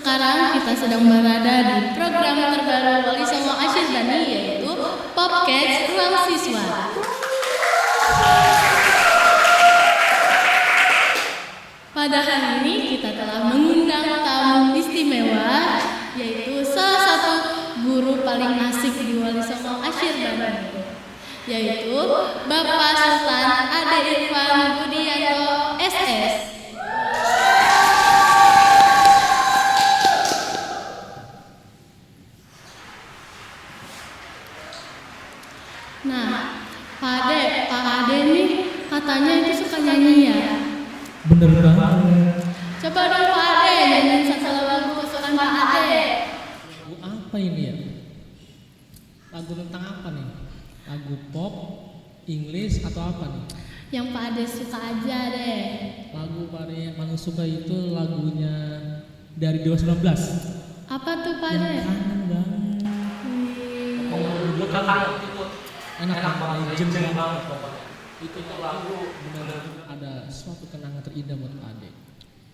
Sekarang kita sedang berada di program terbaru Wali Songo Ashirdani, yaitu Podcast Ruang Siswa. Pada hari ini kita telah mengundang tamu istimewa, yaitu salah satu guru paling asik di Wali Songo Ashirdani, yaitu Bapak Sultan Ade Irfan Budianto SS. Nah, Pak Ade nih katanya itu suka nyanyi ya? Bener banget. Coba dong Pak Ade nyanyiin satu lagu kesukaan Pak Ade. Lagu apa ini ya? Lagu tentang apa nih? Lagu pop, English atau apa nih? Yang Pak Ade suka aja deh. Lagu yang paling suka itu lagunya dari Dewa 19. Apa tuh Pak Ade? Yang kangen banget. Gue kangen itu Enak banget, legend banget pokoknya. Itu lagu benar-benar ada suatu kenangan terindah buat Pak Ade.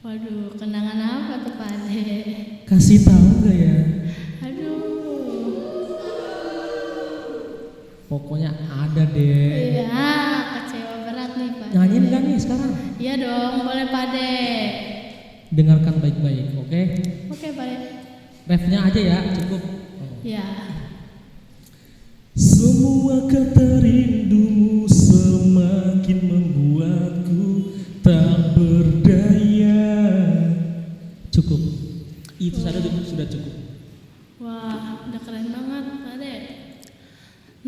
Waduh, kenangan apa tuh Pak Ade? Kasih tahu nggak ya? Aduh. Pokoknya ada deh. Iya, kecewa berat nih Pak Ade. Nyanyiin nggak nih sekarang? Iya dong, boleh Pak Ade. Dengarkan baik-baik, oke? Oke Pak Ade. Refnya aja ya, cukup. Ya. Semua kata rindumu semakin membuatku tak berdaya. Cukup. Itu saja sudah cukup. Wah, udah keren banget Pak Ade.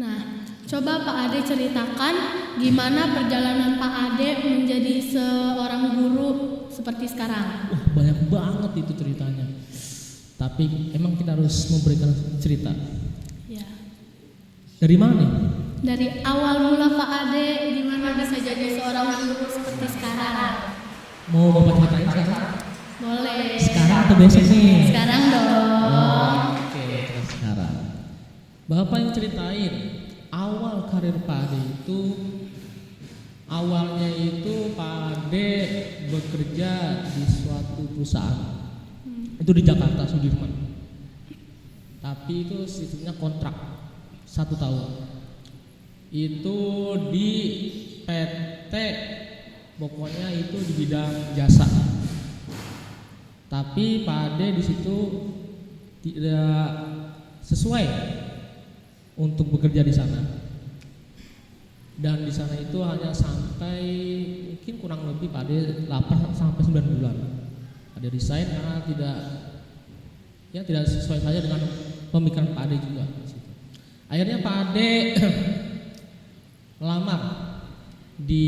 Nah, coba Pak Ade ceritakan gimana perjalanan Pak Ade menjadi seorang guru seperti sekarang. Wah, banyak banget itu ceritanya. Tapi emang kita harus memberikan cerita. Ya. Dari mana nih? Dari awal mula Pak Ade gimana bisa jadi seorang guru seperti sekarang? Mau Bapak ceritain sekarang? Boleh. Sekarang atau besok nih? Sekarang dong. Oke, kita sekarang. Bapak yang ceritain awal karir Pak Ade itu, awalnya itu Pak Ade bekerja di suatu perusahaan. Itu di Jakarta Sudirman. Tapi itu sistemnya kontrak 1 tahun. Itu di PT, pokoknya itu di bidang jasa. Tapi Pak Ade di situ tidak sesuai untuk bekerja di sana. Dan di sana itu hanya sampai mungkin kurang lebih Pak Ade 8 sampai 9 bulan. Ada resign karena tidak sesuai saja dengan pemikiran Pak Ade juga. Akhirnya Pak Ade melamar di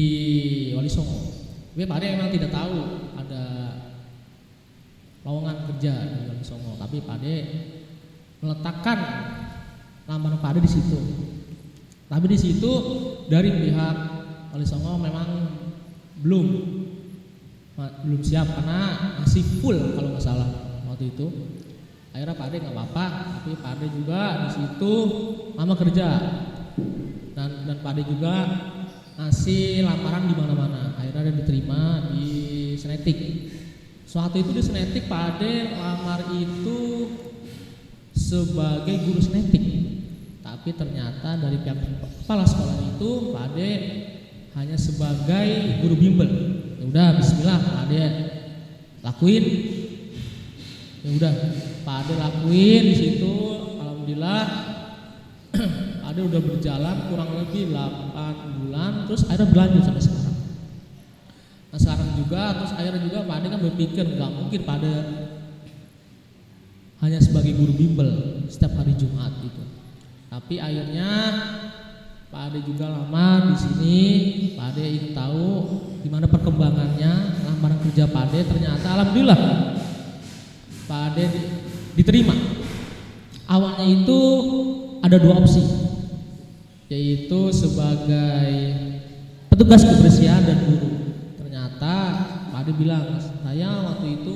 Wali Songo. Tapi Pak Ade memang tidak tahu ada lowongan kerja di Wali Songo, tapi Pak Ade meletakkan lamaran Pak Ade di situ. Tapi di situ dari pihak Wali Songo memang belum siap karena masih full kalau nggak salah waktu itu. Akhirnya Pak Ade nggak apa-apa, tapi Pak Ade juga di situ lama kerja dan Pak Ade juga ngasih lamaran di mana-mana. Akhirnya dia diterima di Senetik. Suatu itu di Senetik Pak Ade lamar itu sebagai guru Senetik, tapi ternyata dari pihak kepala sekolah itu Pak Ade hanya sebagai guru bimbel. Ya udah, Bismillah Pak Ade lakuin. Ya udah, Pak Ade lakuin di situ. Alhamdulillah Pak Ade udah berjalan kurang lebih 8 bulan, terus akhirnya berlanjut sampai sekarang. Nah sekarang juga, terus akhirnya juga Pak Ade kan berpikir nggak mungkin Pak Ade hanya sebagai guru bimbel setiap hari Jumat gitu. Tapi akhirnya Pak Ade juga lama di sini. Pak Ade ingin tahu gimana perkembangannya lamaran kerja Pak Ade. Ternyata alhamdulillah Pak Ade diterima. Awalnya itu ada 2 opsi, yaitu sebagai petugas kebersihan dan guru. Ternyata Pak Ade bilang, saya waktu itu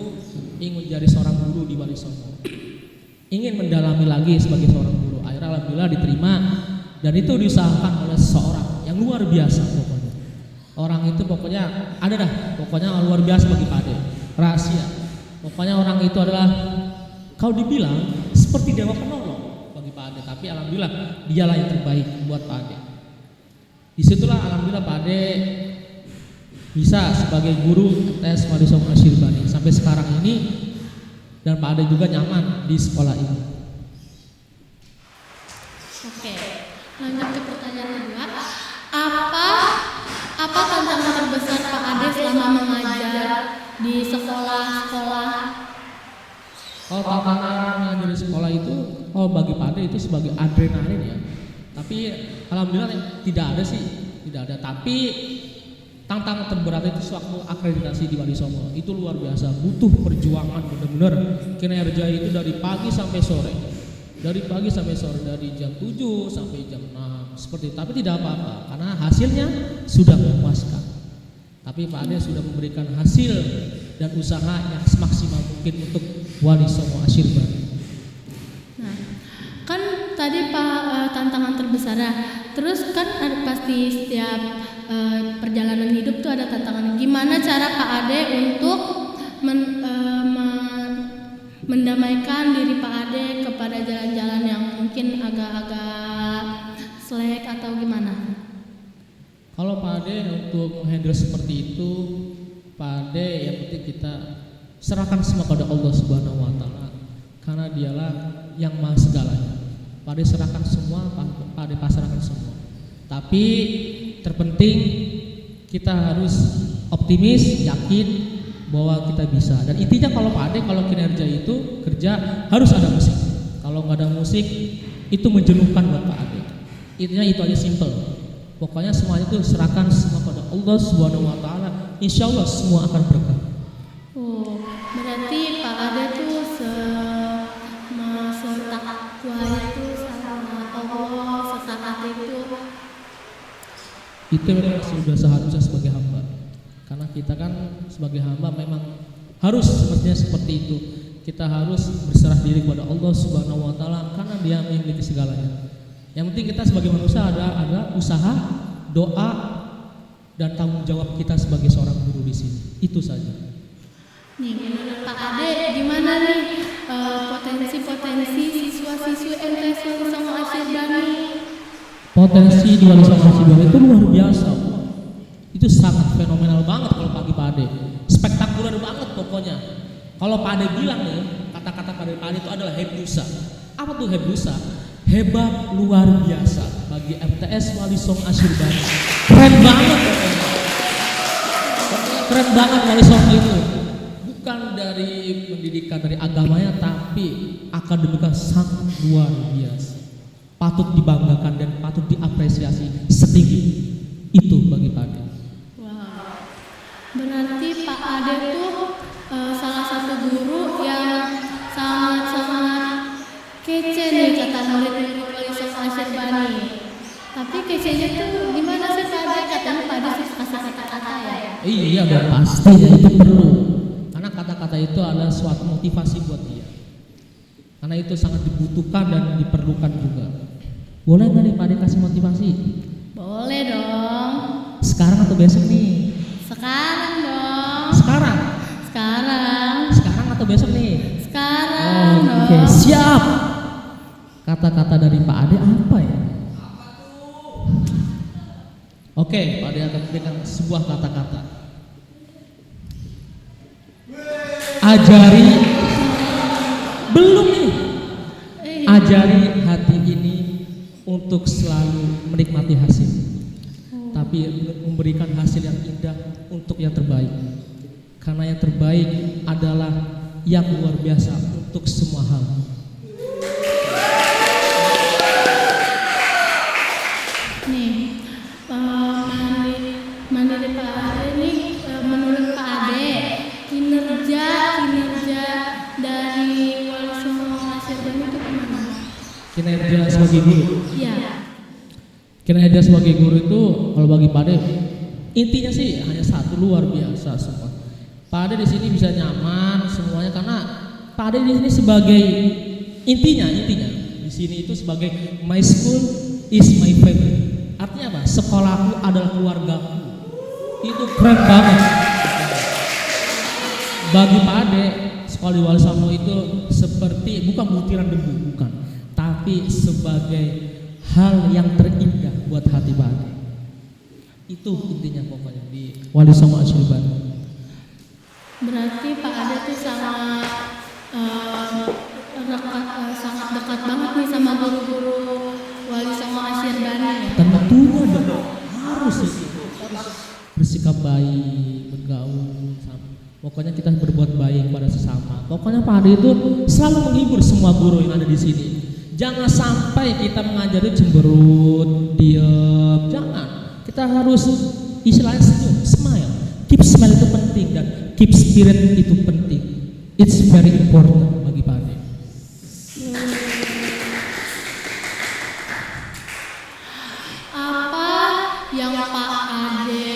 ingin menjadi seorang guru di Wali Songo, ingin mendalami lagi sebagai seorang guru. Akhirnya alhamdulillah diterima, dan itu diusahakan oleh seseorang yang luar biasa pokoknya. Orang itu pokoknya ada dah, pokoknya luar biasa bagi Pak Ade. Rahasia. Pokoknya orang itu adalah kalau dibilang seperti dewa penolong bagi Pak Ade, tapi alhamdulillah dialah yang terbaik buat Pak Ade. Disitulah alhamdulillah Pak Ade bisa sebagai guru MTS Wali Songo Ashirbani sampai sekarang ini, dan Pak Ade juga nyaman di sekolah ini. Oke, lanjut ke pertanyaan kedua. Apa tantangan terbesar Pak Ade selama mengajar di sekolah-sekolah? Kalau tantangan mengajar di sekolah itu, bagi Pak Ade itu sebagai adrenalin ya. Tapi alhamdulillah tidak ada sih, tidak ada. Tapi tantangan terberat itu sewaktu akreditasi di Wali Songo itu luar biasa, butuh perjuangan benar-benar. Kinerja itu dari pagi sampai sore, dari jam 7 sampai jam 6 seperti itu. Tapi tidak apa-apa karena hasilnya sudah memuaskan. Tapi Pak Ade sudah memberikan hasil dan usaha yang semaksimal mungkin untuk Wali Songo Ashirbani. Nah, kan tadi Pak tantangan terbesar. Terus kan ada pasti setiap perjalanan hidup tuh ada tantangan. Gimana cara Pak Ade untuk mendamaikan diri Pak Ade kepada jalan-jalan yang mungkin agak-agak slack atau gimana? Kalau Pak Ade untuk handle seperti itu, Pak Ade yang penting kita serahkan semua kepada Allah Subhanahu wa taala, karena dialah yang maha segalanya. Pak Ade serahkan semua, Pak Ade pasrahkan semua. Tapi terpenting kita harus optimis, yakin bahwa kita bisa. Dan intinya kalau Pak Ade kalau kinerja itu kerja harus ada musik. Kalau nggak ada musik itu menjenuhkan buat Pak Ade. Intinya itu aja, simple. Pokoknya semuanya itu serahkan semua kepada Allah Subhanahu wa taala. Insya Allah semua akan berkah. Oh, berarti Pak Ade tuh setakwa itu sama Allah, setaat itu memang sudah seharusnya sebagai hamba, karena kita kan sebagai hamba memang harus sepertinya seperti itu. Kita harus berserah diri kepada Allah Subhanahu wa taala karena Dia yang memiliki segalanya. Yang penting kita sebagai manusia ada usaha, doa, dan tanggung jawab kita sebagai seorang guru di sini. Itu saja. Nih, menurut Pak Ade gimana nih potensi siswa-siswi MTS Wali Songo Ashirbani? Potensi di Wali Songo Ashirbani itu luar biasa. Itu sangat fenomenal banget kalau bagi Pak Ade. Spektakuler banget pokoknya. Kalau Pak Ade bilang nih, kata-kata Pak Ade itu adalah hebdusa. Apa tuh hebdusa? Hebat luar biasa bagi MTS Wali Songo Ashirbani. Keren banget pokoknya. Keren banget Wali Songo itu. Bukan dari pendidikan dari agamanya, tapi akademika sangat luar biasa. Patut dibanggakan dan patut diapresiasi setinggi itu bagi Pak Ade. Wow. Berarti Pak Ade tuh salah satu guru yang sangat kece nih kata murid-murid Wali Songo Ashirbani. Tapi kecenya tuh gimana sih Pak Ade? Katanya Pak Ade sih kasih kata-kata ya? Iya dong, pasti ya, itu perlu. Karena kata-kata itu adalah suatu motivasi buat dia. Karena itu sangat dibutuhkan dan diperlukan juga. Boleh nggak nih Pak Ade kasih motivasi? Boleh dong. Sekarang atau besok nih? Sekarang dong. Sekarang? Sekarang atau besok nih? Sekarang dong. Oke, siap. Kata-kata dari Pak Ade apa ya? Oke, Pak Ade akan memberikan sebuah kata-kata. Ajari. Belum nih. Ajari hati ini untuk selalu menikmati hasil, tapi memberikan hasil yang indah untuk yang terbaik. Karena yang terbaik adalah yang luar biasa untuk semua hal. Nih, mandiri Pak Ade nih, menurut Pak Ade kinerja dari Wali Songo Ashirbani itu gimana? Kinerja sebagai guru. Iya. Kinerja sebagai guru itu kalau bagi Pak Ade intinya sih hanya satu, luar biasa semua. Pak Ade di sini bisa nyaman semuanya karena Pak Ade di sini sebagai intinya di sini itu sebagai my school is my family. Artinya apa? Sekolahku adalah keluargaku. Itu keren banget. Bagi Pak Ade sekolah di Wali Songo itu seperti bukan butiran debu, bukan, tapi sebagai hal yang terindah buat hati Pak Ade. Itu intinya pokoknya di Wali Songo Asyri Bandung. Berarti Pak Ade tuh sangat sangat dekat banget nih sama guru-guru Wali Songo Asyir Bani ya? Tentunya dong, harus bersikap baik, bergaul, pokoknya kita berbuat baik pada sesama. Pokoknya Pak Ade itu selalu menghibur semua guru yang ada di sini. Jangan sampai kita mengajari cemberut, diam, jangan. Kita harus istilahnya senyum, smile. Keep smile itu penting dan keep spirit itu penting. It's very important bagi Pak Ade. Apa yang Pak Ade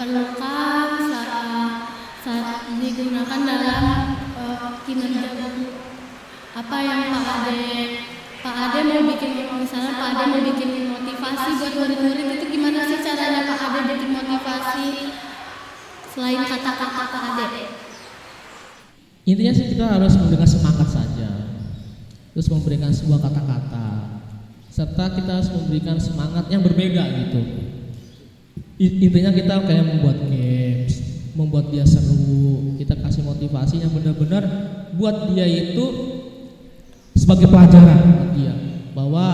perlukan saat digunakan dalam kinerja guru? Apa yang Pak Ade mau bikin, misalnya Pak Ade mau bikin motivasi buat murid-murid, itu gimana sih caranya Pak Ade bikin motivasi selain kata-kata Pak Ade? Intinya sih kita harus memberikan semangat saja, terus memberikan sebuah kata-kata, serta kita harus memberikan semangat yang berbeda gitu. Intinya kita kayak membuat games, membuat dia seru, kita kasih motivasi yang benar-benar buat dia itu sebagai pelajaran buat dia, bahwa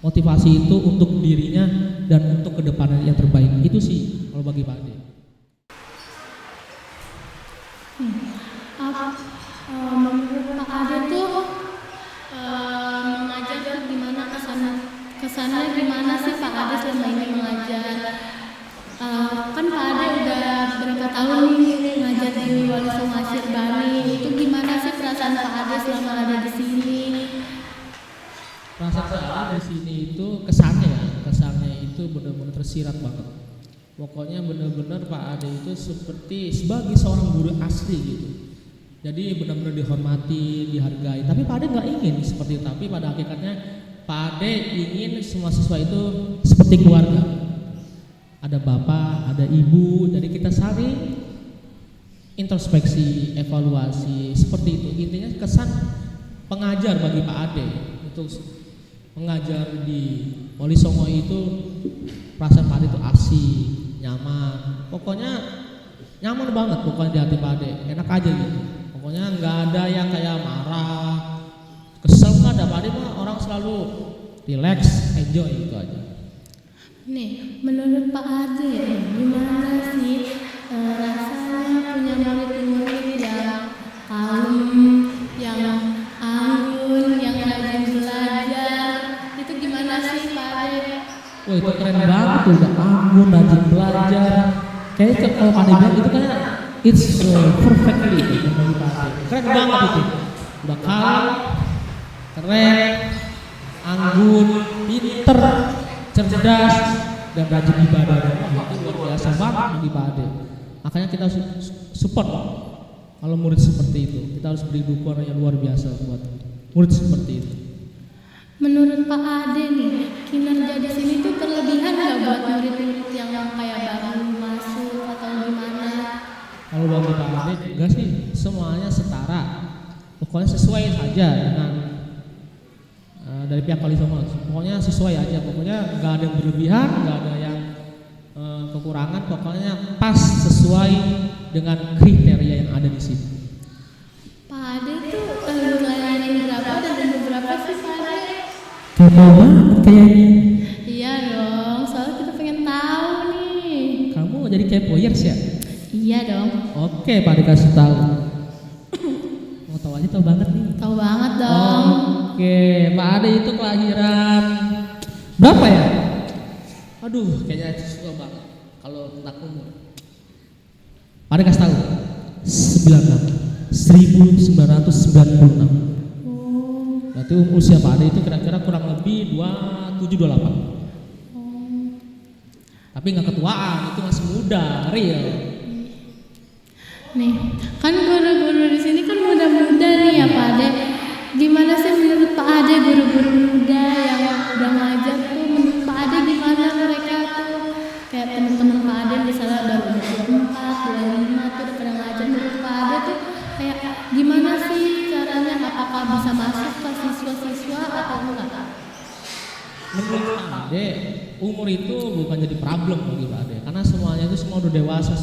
motivasi itu untuk dirinya dan untuk kedepannya yang terbaik. Itu sih kalau bagi Pak Ade. Menurut Pak Ade tuh mengajar tuh gimana kesannya gimana sih Pak Ade selama ini mengajar? Kan Pak Ade udah berapa tahun nih ngajar di Wali Songo Asyir Bani, itu gimana sih perasaan Pak Ade selama ada di sini? Perasaan saya di sini itu kesannya itu benar-benar tersirat banget. Pokoknya benar-benar Pak Ade itu seperti sebagai seorang guru asli gitu. Jadi benar-benar dihormati, dihargai. Tapi Pak Ade nggak ingin seperti itu. Tapi pada hakikatnya Pak Ade ingin semua siswa itu seperti keluarga. Ada bapak, ada ibu. Jadi kita saling introspeksi, evaluasi seperti itu. Intinya kesan pengajar bagi Pak Ade untuk mengajar di Wali Songo itu, perasaan Pak Ade itu asik, nyaman. Pokoknya nyaman banget pokoknya di hati Pak Ade, enak aja gitu. Pokoknya nggak ada yang kayak marah, kesel, nggak ada. Pak Ade mah orang selalu relax, enjoy gitu aja. Nih, menurut Pak Ade gimana sih rasanya punya murid-murid yang kalem, yang anggun, yang rajin belajar? Itu gimana sih Pak Ade? Wah itu keren banget tuh, udah anggun, rajin belajar. Kayaknya kalau Pak Ade bilang itu kayak it's perfectly gitu, keren banget itu. Udah kalem, keren, anggun, pinter, cerdas, dan rajin ibadah. Itu luar biasa banget bagi Pak Ade. Makanya kita support kalau murid seperti itu. Kita harus beri dukungan yang luar biasa buat murid seperti itu. Menurut Pak Ade nih, kinerja di sini tuh berlebihan nggak buat murid-murid yang kayak baru masuk atau gimana? Kalau bagi Pak Ade juga sih semuanya setara. Pokoknya sesuai saja dengan dari pihak Wali Songo. Pokoknya sesuai aja. Pokoknya nggak ada yang berlebihan, nggak ada yang kekurangan. Pokoknya pas sesuai dengan kriteria yang ada di sini. Pak Ade tuh ngelayanin berapa dan umur berapa sih Pak Ade? Kepo banget kayaknya. Iya dong, soalnya kita pengen tahu nih. Kamu mau jadi kepoyers ya? Iya dong. Oke, Pak Ade kasih tahu. Mau tahu aja, tahu banget nih. Tahu banget dong. Oke, Pak Ade itu kelahiran berapa ya? Aduh, kayaknya suka banget kalau tentang umur. Pak Ade kasih tahu. 1996. Berarti usia Pak Ade itu kira-kira kurang lebih 27-28. Tapi nggak ketuaan, itu masih muda, real. Nih, kan guru-guru di sini kan muda-muda nih ya Pak Ade. Gimana sih menurut Pak Ade guru-guru muda yang udah ngajar tuh, menurut Pak Ade gimana mereka tuh? Kayak teman-teman Pak Ade misalnya baru 24, 25 tuh udah pada ngajar, menurut Pak Ade tuh kayak umur itu bukan jadi problem bagi Pak Ade, karena semuanya itu semua udah dewasa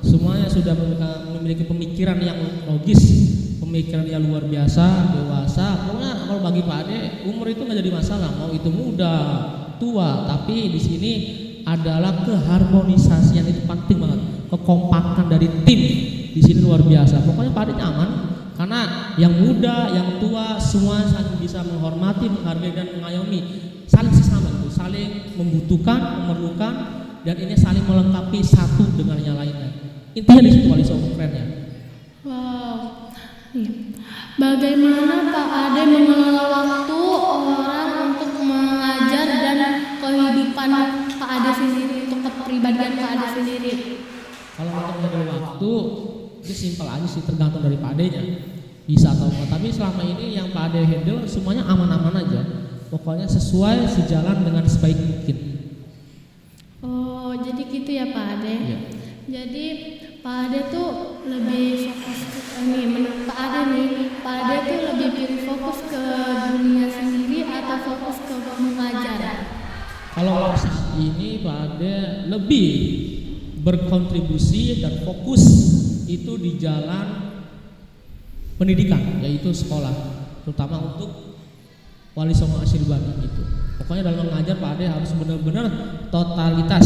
semuanya sudah memiliki pemikiran yang logis, pemikiran yang luar biasa, dewasa. Pokoknya kalau bagi Pak Ade umur itu nggak jadi masalah, mau itu muda, tua, tapi di sini adalah keharmonisasian itu penting banget, kekompakan dari tim di sini luar biasa. Pokoknya Pak Ade nyaman karena yang muda, yang tua semua saling bisa menghormati, menghargai dan mengayomi, saling sesama itu, saling membutuhkan, memerlukan, dan ini saling melengkapi satu dengan yang lainnya. Intinya di situ Wali Songo kerennya. Wow. Iya. Bagaimana Pak Ade mengelola waktu orang untuk mengajar dan kehidupan Pak Ade sendiri, untuk kepribadian Pak Ade sendiri? Kalau untuk mengatur waktu itu simpel aja sih, tergantung dari Pak Ade-nya bisa atau enggak. Tapi selama ini yang Pak Ade handle semuanya aman-aman aja. Pokoknya sesuai sejalan dengan sebaik mungkin. Oh, jadi gitu ya Pak Ade. Iya. Jadi Pak Ade tuh lebih fokus menurut Pak Ade nih, Pak Ade tuh lebih pilih fokus ke dunia sendiri atau fokus ke mengajar? Kalau saat ini Pak Ade lebih berkontribusi dan fokus itu di jalan pendidikan, yaitu sekolah, terutama untuk Wali Songo Ashirbani gitu. Pokoknya dalam mengajar Pak Ade harus benar-benar totalitas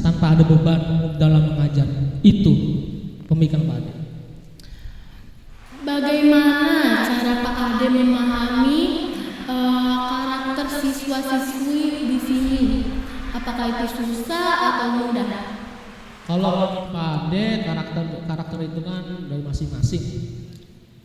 tanpa ada beban dalam mengajar. Itu pemikiran Pak Ade. Bagaimana cara Pak Ade memahami karakter siswa-siswi di sini? Apakah itu susah atau mudah? Kalau Pak Ade karakter itu kan dari masing-masing,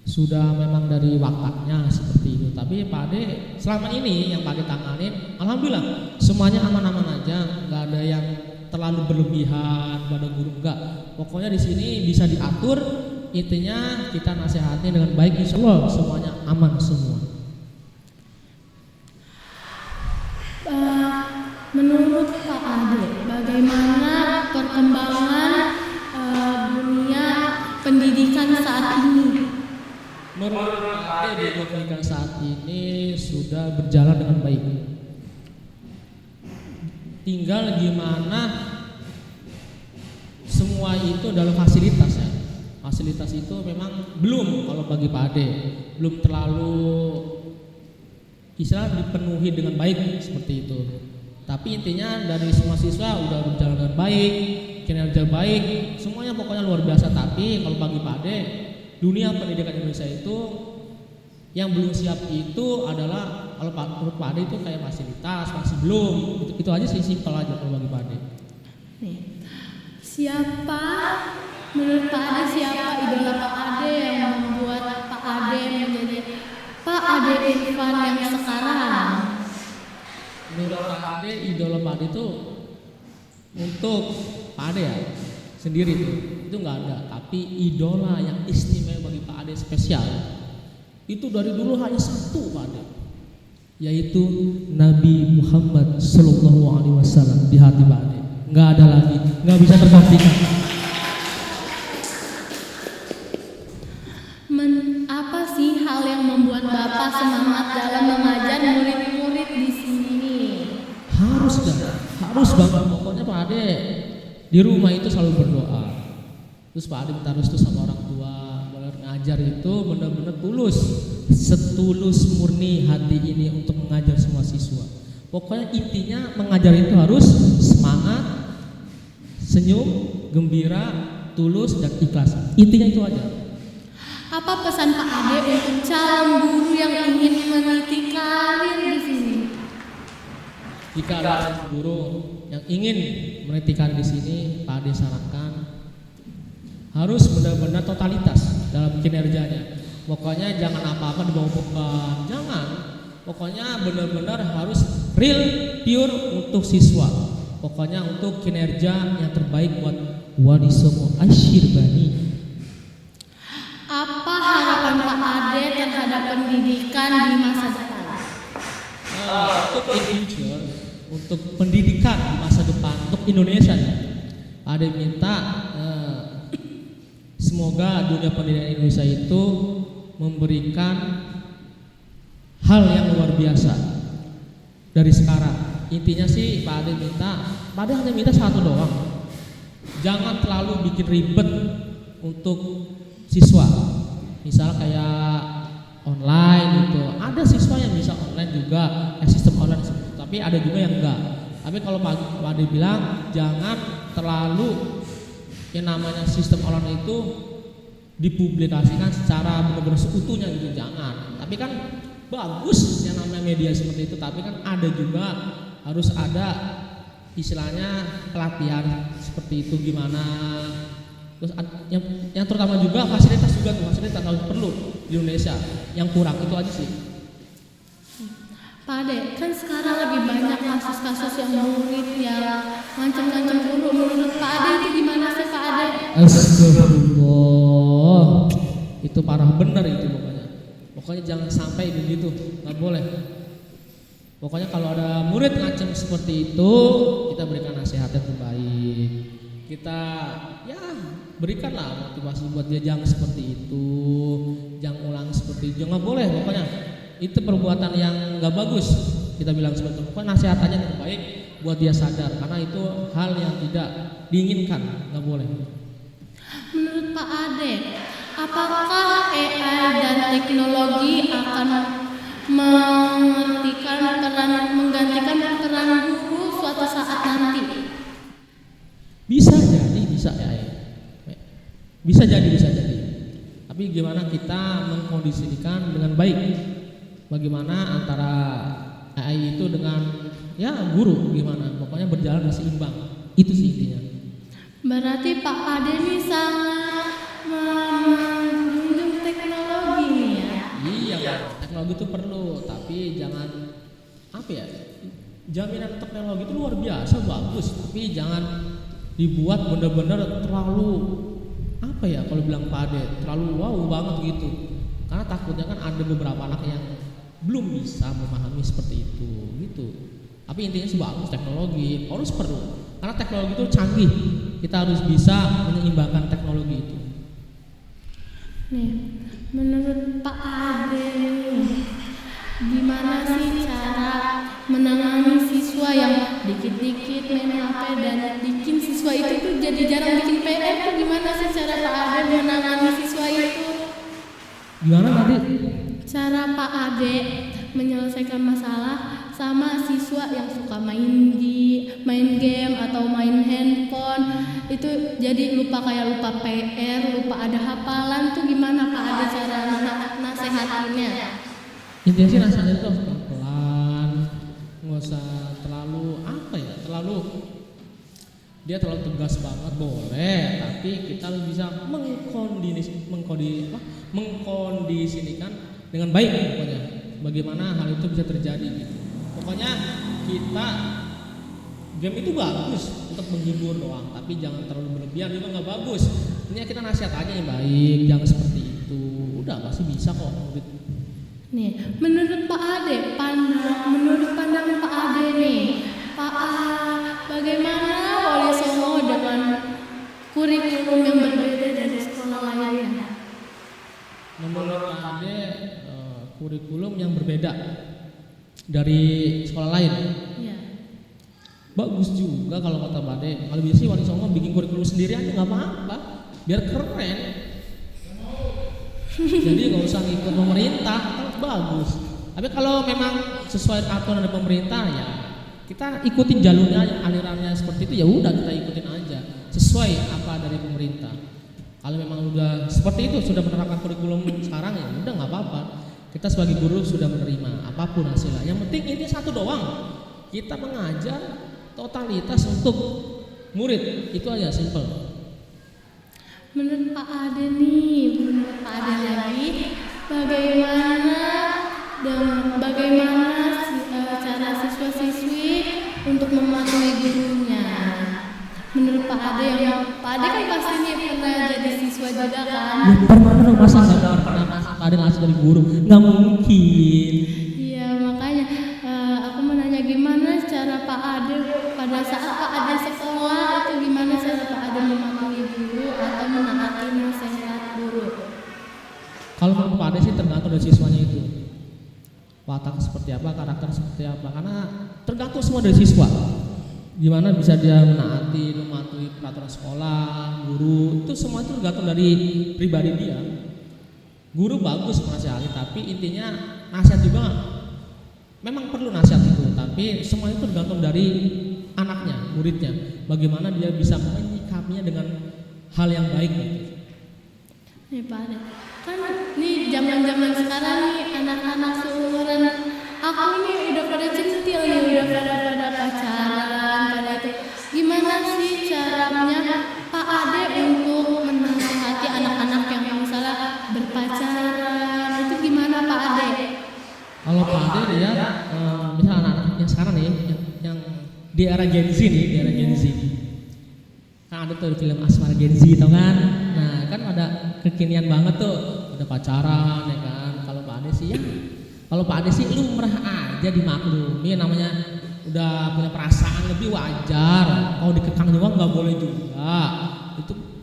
sudah memang dari wataknya seperti itu. Tapi Pak Ade selama ini yang Pak Ade tanganin, alhamdulillah semuanya aman-aman aja, nggak ada yang terlalu berlebihan pada guru, enggak. Pokoknya di sini bisa diatur, intinya kita nasihati dengan baik, insya Allah semuanya aman semua. Menurut Pak Ade, bagaimana perkembangan dunia pendidikan saat ini? Menurut Pak Ade, dunia pendidikan saat ini sudah berjalan dengan baik. Tinggal gimana semua itu adalah fasilitas ya. Fasilitas itu memang belum, kalau bagi Pak Ade belum terlalu istilah dipenuhi dengan baik seperti itu. Tapi intinya dari semua siswa udah berjalan dengan baik, kinerja baik, semuanya pokoknya luar biasa. Tapi kalau bagi Pak Ade, dunia pendidikan Indonesia itu yang belum siap itu adalah, kalau menurut Pak Ade itu kayak fasilitas masih belum. Itu aja sih, simpel aja kalau bagi Pak Ade. Nih, siapa menurut Pak Ade, siapa idola Pak Ade yang membuat Pak Ade menjadi Pak Ade Irfan yang sekarang? Menurut Pak Ade, idola Pak Ade itu untuk Pak Ade ya sendiri itu nggak ada. Tapi idola yang istimewa bagi Pak Ade spesial itu dari dulu hanya satu Pak Ade, yaitu Nabi Muhammad Sallallahu Alaihi Wasallam di hati Pak Ade. Nggak ada lagi, nggak bisa tergantikan. Apa sih hal yang membuat Bapak semangat dalam mengajar murid-murid di sini? Harus banget. Pokoknya Pak Ade di rumah itu selalu berdoa. Terus Pak Ade minta restu sama orang tua, ngajar itu benar-benar tulus, setulus murni hati ini untuk mengajar semua siswa. Pokoknya intinya mengajar itu harus semangat, senyum, gembira, tulus dan ikhlas. Intinya itu aja. Apa pesan Pak Ade untuk calon guru yang ingin meniti karir di sini? Jika ada guru yang ingin meniti karir di sini, Pak Ade sarankan harus benar-benar totalitas dalam kinerjanya. Pokoknya jangan apa-apa dibawa beban, jangan. Pokoknya benar-benar harus real, pure untuk siswa. Pokoknya untuk kinerja yang terbaik buat Wali Songo Ashirbani. Apa harapan Pak Ade terhadap pendidikan di masa depan? Untuk pendidikan di masa depan untuk Indonesia, Pak Ade minta semoga dunia pendidikan Indonesia itu memberikan hal yang luar biasa dari sekarang. intinya sih Pak Ade hanya minta satu doang. Jangan terlalu bikin ribet untuk siswa. Misal kayak online gitu. Ada siswa yang bisa online juga, sistem online, tapi ada juga yang enggak. Tapi kalau Pak Ade bilang jangan terlalu yang namanya sistem online itu dipublikasikan secara benar-benar seutuhnya gitu, jangan. Tapi kan bagus yang namanya media seperti itu, tapi kan ada juga harus ada istilahnya pelatihan seperti itu gimana. Terus yang terutama juga fasilitas harus perlu di Indonesia, yang kurang itu aja sih. Pak Ade, kan sekarang lebih banyak kasus-kasus yang murid yang ngancem-ngancem guru. Menurut Pak Ade itu gimana sih Pak Ade? Astagfirullah, itu parah bener itu pokoknya. Pokoknya jangan sampai begitu, nggak boleh. Pokoknya kalau ada murid ngancem seperti itu, kita berikan nasihat yang terbaik. Kita ya berikanlah motivasi buat dia jangan seperti itu, jangan ulang seperti itu, nggak boleh pokoknya. Itu perbuatan yang nggak bagus. Kita bilang seperti itu. Pokoknya nasihat aja yang terbaik buat dia sadar, karena itu hal yang tidak diinginkan, nggak boleh. Menurut Pak Ade, apakah AI dan teknologi akan menggantikan peran guru suatu saat nanti? Bisa jadi. Bisa jadi. Tapi gimana kita mengkondisikan dengan baik? Bagaimana antara AI itu dengan ya guru gimana? Pokoknya berjalan seimbang. Itu sih intinya. Berarti Pak Ade ini sangat menjunjung teknologi nih ya. Iya, teknologi itu perlu, tapi jangan jaminan teknologi itu luar biasa bagus, tapi jangan dibuat benar-benar terlalu kalau bilang Pak Ade terlalu wow banget gitu. Karena takutnya kan ada beberapa anak yang belum bisa memahami seperti itu gitu. Tapi intinya sih bagus, teknologi harus perlu. Karena teknologi itu canggih, kita harus bisa menyeimbangkan teknologi itu. Nih, menurut Pak Ade, gimana sih cara menangani siswa yang dikit-dikit main HP dan bikin siswa itu tuh jadi jarang bikin PR? Gimana sih cara Pak Ade menangani siswa itu? Gimana tadi? Cara Pak Ade menyelesaikan masalah sama siswa yang suka main game atau main handphone, itu jadi lupa PR, lupa ada hafalan tuh gimana Pak Ade cara nasehatinnya? Intinya sih nasihatnya itu pelan, nggak usah dia terlalu tegas banget boleh, tapi kita bisa mengkondisikan dengan baik pokoknya. Bagaimana hal itu bisa terjadi gitu. Pokoknya game itu bagus untuk menghibur doang, tapi jangan terlalu berlebihan, itu nggak bagus. Ini kita nasihat aja yang baik, jangan seperti itu. Udah pasti bisa kok. Nih, menurut pandangan Pak Ade nih, bagaimana Wali Songo dengan kurikulum yang berbeda dari sekolah lainnya? Menurut Pak Ade, kurikulum yang berbeda dari sekolah lain. Iya. Bagus juga kalau kata Pak Ade. Kalau biasanya Wali Songo bikin kurikulum sendiri aja nggak apa-apa, biar keren. Jadi nggak usah ngikut pemerintah, bagus. Tapi kalau memang sesuai aturan dari pemerintah ya kita ikutin jalurnya, alirannya seperti itu ya udah kita ikutin aja sesuai apa dari pemerintah. Kalau memang udah seperti itu sudah menerapkan kurikulum sekarang ya udah nggak apa-apa. Kita sebagai guru sudah menerima apapun hasilnya. Yang penting ini satu doang, kita mengajar totalitas untuk murid, itu aja simple. Menurut Pak Ade lagi, bagaimana cara siswa-siswi untuk mematuhi gurunya? Menurut Pak Ade kan pasti nih pernah jadi siswa juga kan? Ya pernah dong, masa nggak pernah Pak Ade ngasih dari guru? Nggak mungkin. Iya makanya aku mau nanya gimana cara Pak Ade pada saat Pak Ade sekolah itu gimana cara Pak Ade mematuhi guru atau menaati nasihat guru? Kalau menurut Pak Ade sih tergantung dari siswanya itu, watak seperti apa, karakter seperti apa. Karena tergantung semua dari siswa. Gimana bisa dia mematuhi peraturan sekolah, guru, itu semua itu tergantung dari pribadi dia. Guru bagus menasihati, tapi intinya nasihat juga memang perlu nasihat itu, tapi semua itu tergantung dari anaknya, muridnya. Bagaimana dia bisa menyikapinya dengan hal yang baik gitu. Nih Pak Ade, kan nih zaman-zaman sekarang nih anak-anak seumuran aku nih udah pada centil nih, udah pada pacaran, pada itu. Gimana sih caranya Pak Ade untuk menasihati anak-anak yang misalnya berpacaran? Itu gimana Pak Ade? Kalau Pak Ade dia, misal anak-anak yang sekarang nih, yang di era Gen Z nih, di era Gen Z. Kan ada tuh film Asmara Gen Z, tau kan? Nah, kan ada kekinian banget tuh, udah pacaran ya kan. Kalau Pak Ade sih ya, kalau Pak Ade sih lumrah aja dimaklumi, namanya udah punya perasaan lebih wajar. Kalau dikekang juga nggak boleh juga.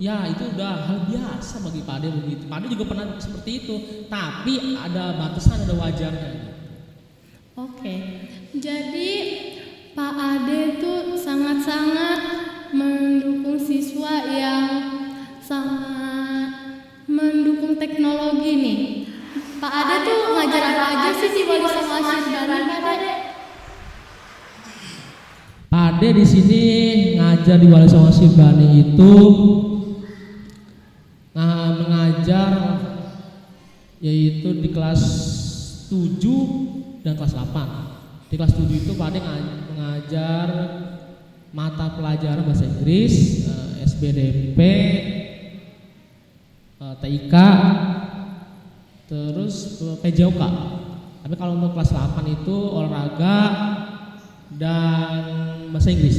Itu udah hal biasa bagi Pak Ade begitu. Pak Ade juga pernah seperti itu, tapi ada batasan, ada wajarnya. Oke, jadi Pak Ade tuh sangat-sangat mendukung siswa yang sangat mendukung teknologi nih. Pak Ade tuh ngajar apa aja sih di Wali Songo Asyirbani, Pak Ade? Pak Ade di sini ngajar di Wali Songo Asyirbani itu mengajar yaitu di kelas 7 dan kelas 8. Di kelas 7 itu Pak Ade mengajar mata pelajaran bahasa Inggris, SBDP, TIK, terus PJOK. Tapi kalau untuk kelas 8 itu olahraga dan bahasa Inggris.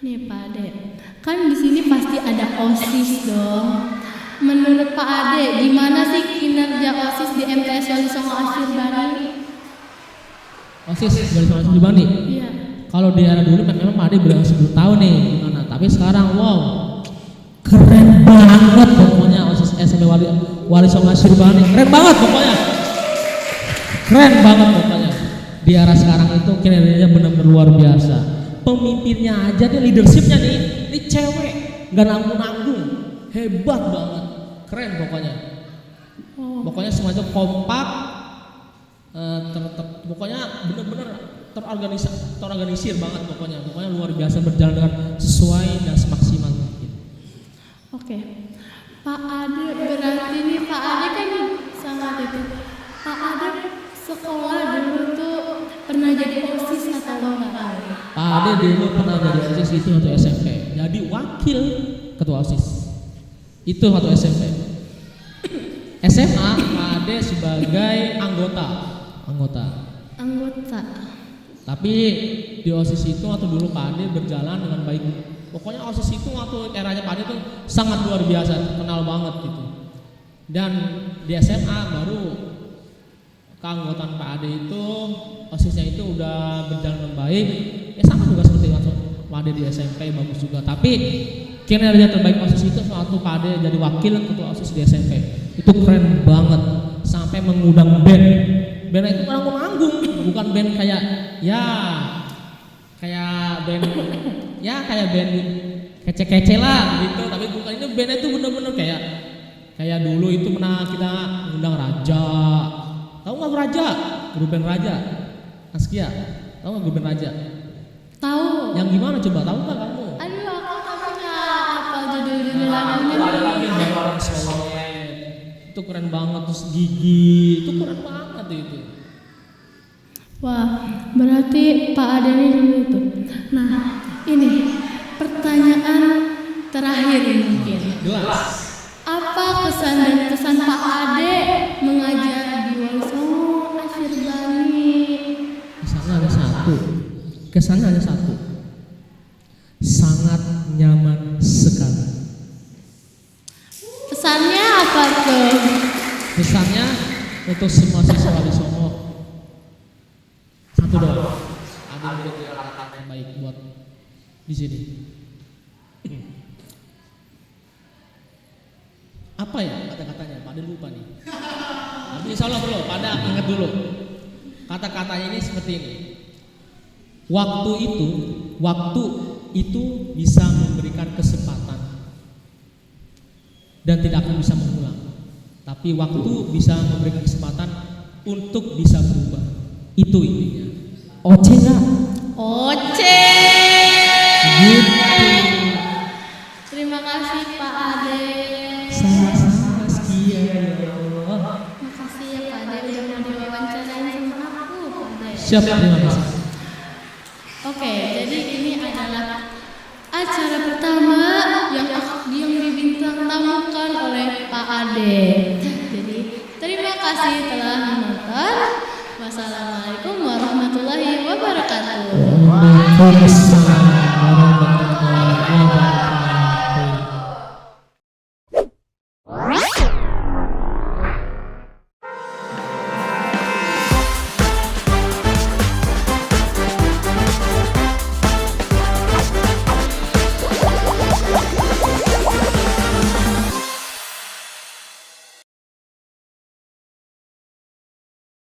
Nih Pak Ade, kan di sini pasti ada OSIS dong. Menurut Pak Ade, gimana sih kinerja OSIS di MTS Wali Songo Asyirbani? OSIS Wali Songo Asyirbani? Iya. Kalau di era dulu memang Pak Ade belum 10 tahun nih gimana, tapi sekarang wow, keren banget pokoknya OSIS SMP Wali Songo Asyirbani, keren banget pokoknya. Keren banget pokoknya. Di era sekarang itu kinerjanya benar-benar luar biasa. Pemimpinnya aja nih, leadershipnya nih, ini cewek, nggak nanggung-nanggung, hebat banget, keren pokoknya. Pokoknya semuanya kompak, pokoknya benar-benar terorganisir banget pokoknya luar biasa, berjalan dengan sesuai dan semaksimal mungkin. Oke, Pak Ade berarti nih Pak Ade kan sangat itu. Pak Ade sekolah dulu tuh pernah jadi OSIS atau enggak? Pak Ade dulu pernah jadi OSIS itu waktu SMP, jadi wakil ketua OSIS itu waktu SMP. SMA Pak Ade sebagai anggota. Tapi di OSIS itu waktu dulu Pak Ade berjalan dengan baik. Pokoknya OSIS itu waktu eranya Pak Ade itu sangat luar biasa, terkenal banget gitu. Dan di SMA baru keanggotaan Pak Ade itu OSISnya itu udah berjalan dengan baik. Sama juga seperti waktu Pak Ade di SMP bagus juga. Tapi kinerja terbaik OSIS itu waktu Pak Ade jadi wakil ketua OSIS di SMP. Itu keren banget, sampai mengundang band. Band itu nanggung-nanggung, bukan band kayak band kece-kece lah gitu, tapi bukan, itu band itu bener-bener kayak dulu itu pernah kita undang Raja. Tahu nggak Raja? Grup band Raja, Askia. Tahu nggak grup band Raja? Tahu. Yang gimana coba? Tahu nggak kamu? Aduh, aku tapi nggak apa judul-judul lagunya. Itu keren banget, terus Gigi, itu keren banget itu. Wah, berarti Pak Ade ini dulu itu. Nah, ini pertanyaan terakhir mungkin. Jelas. Apa kesan dan pesan Pak Ade mengajar di Wali Songo Asyirbani? Kesannya hanya satu. Sangat nyaman sekali. Pesannya apa tuh? Pesannya untuk semua siswa Wali Songo satu doang. Ada kata-kata yang baik buat di sini. Apa ya kata-katanya? Pada lupa nih. Tapi insya Allah dulu, pada ingat dulu. Kata-katanya ini seperti ini. Waktu itu bisa memberikan kesempatan dan tidak akan bisa mengulang. Tapi waktu bisa memberikan kesempatan untuk bisa berubah. Itu intinya. Oce nggak? Oce. Gitu. Terima kasih Pak Ade. Sama-sama sekian ya Allah. Makasih ya Pak Ade udah mau diwawancarain sama aku Pak Ade. Siap, terima kasih. Oke, jadi ini adalah acara pertama yang dibintang tamukan oleh Pak Ade. Jadi terima kasih telah menonton. Wassalamualaikum warahmatullahi wabarakatuh. Waalaikumsalam warahmatullahi wabarakatuh.